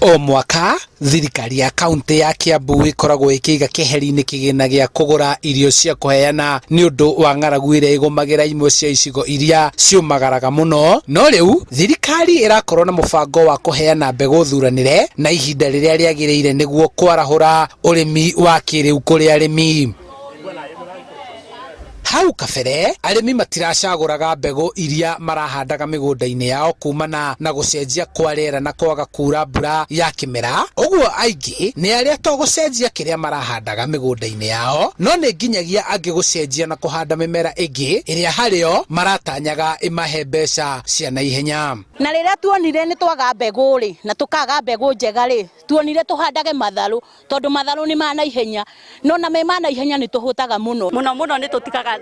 O mwaka thirikari ya kaunti ya Kiambu ikoragwo ikiiga keheri-ini kigina gia kugura irio cia kuheana ni undu wa ng'aragu iria igumagira imwe cia icigo iria ciumagaraga muno. No riu thirikari irakorwo na mubango wa kuheana mbegu thuranire na ihinda riria riagiriire niguo kwarahura urimi wa kiriu kuri arimi. Hau kabere arimi matiracaguraga mbegu iria marahandaga migunda-ini yao kumana na gucenjia kwa riera na kwaga kuura mbura ya kimera. Uguo aingi ni aria to gucenjia kiria marahandaga migunda-ini yao, no ni nginyagia angi gucenjia na kuhanda mimera ingi iria hario maratanyaga imahe mbeca cia naihenya. Na riria tuonire ni twaga mbegu ri na tukaga mbegu njega ri, tuonire tuhandage matharu tondu matharu ni ma naihenya, no na me ma naihenya ni tuhutaga muno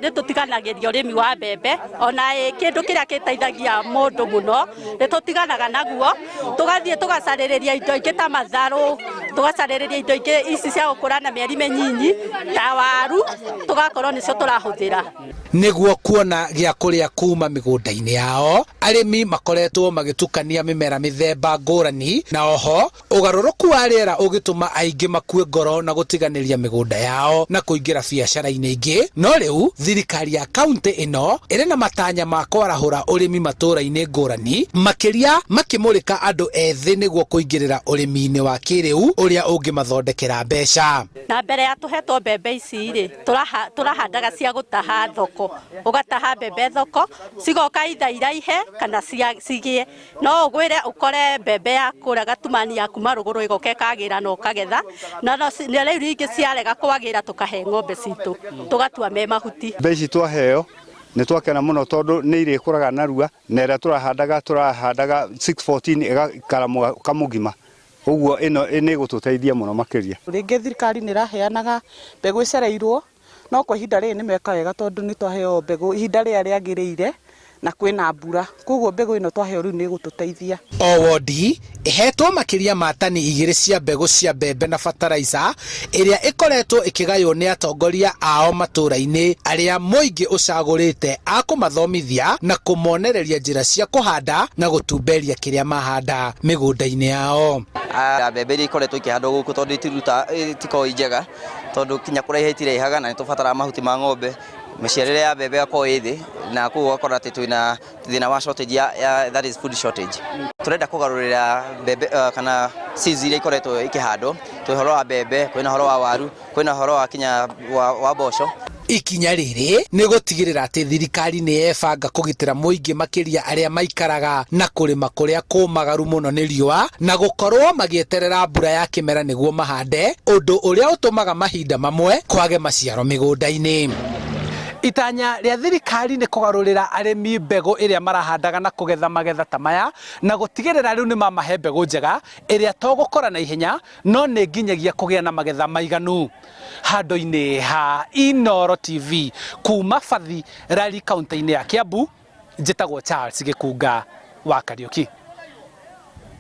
ni tutiganagiria urimi wa mbembe, ona kindu kiria giteithagia mundu muno ni tutiganaga naguo, tugathie tugacariria indo ingi ta matharu, tugacariria indo ingi ici cia gukura na mieri minyinyi ta waru, tugakorwo nicio turahuthira niguo kuona gia kuria kuma migunda-ini yao. Arimi makoretwo magitukania mimera mithemba ngurani, na oho ugaruruku wa riera ugituma aingi makue ngoro na gutiganiria migunda yao na kuingira biacara-ini ingi. No riu thirikari ya kaunti ino iri na matanya ma kwarahura urimi matura-ini ngurani, makiria makimurika andu ethi niguo kuingirira urimi-ini wa kiriu uria ungimathondekera mbeca. Na mbere ya tuhetwo mbembe ici ri turahandaga cia gutaha thoko, ugataha mbembe thoko cigoka itha iraihe kana cigie, no ugwire ukore mbembe ya kura gatumani yaku maruguru igoka ikagira na ukagetha, na riu ringi ciarega kwagira tukahe ng'ombe citu tugatua me mahuti. Mbeci twaheo ni twakena muno tondu ni iri kuraga narua, na ira turahandaga 614 ikara kamugima, uguo ino ni gututeithia muno makiria. Ringi thirikari ni raheanaga mbegu icereirwo, no kwa ihinda riri ni meka wega tondu ni twaheo mbegu ihinda ria riagiriire na kwina mbura, koguo mbegu ino twaheo riu ni gututeithia. O wodi ihetwo makiria ma tani 2 cia mbegu cia mbembe na fertilizer iria ikoretwo ikigayo ni atongoria ao matura-ini aria muingi ucagurite akumathomithia na kumonereria njira cia kuhanda na gutumberia kiria mahanda migunda-ini yao. Mbembe iria ikoretwo ikihandwo guku tondu itiko njega, tondu kinya kuraiha itireihaga na nitubatara mahuti ma ng'ombe, miciarire ya mbembe yako ithi na kuo gakora ati twina thina wa shortage ya that is food shortage. Turenda kugarurira mbembe kana seeds iria ikoretwo ikihandwo, twi horo wa mbembe, kwina horo wa waru, kwina horo wa kinya wa mboco. Ikinya riri ni gutigirira ati thirikari ni ebanga kugitira muingi makiria aria maikaraga na kurima kuria kumagaru muno ni riua na gukorwo magieterera mbura ya kimera niguo mahande, undu uria utumaga mahinda mamwe kwage maciaro migunda-ini. Itanya ria thirikari ni kugarurira arimi mbegu iria marahandaga na kugetha magetha ta maya na gutigirira riu ni mamahe mbegu njega iria to gukora na ihenya, no ni nginyagia kugia na magetha maiganu. Handu-ini ha Inooro TV kuma Fathi Rari kaunti-ini ya Kiambu, njitagwo Charles Gikunga wa Kariuki.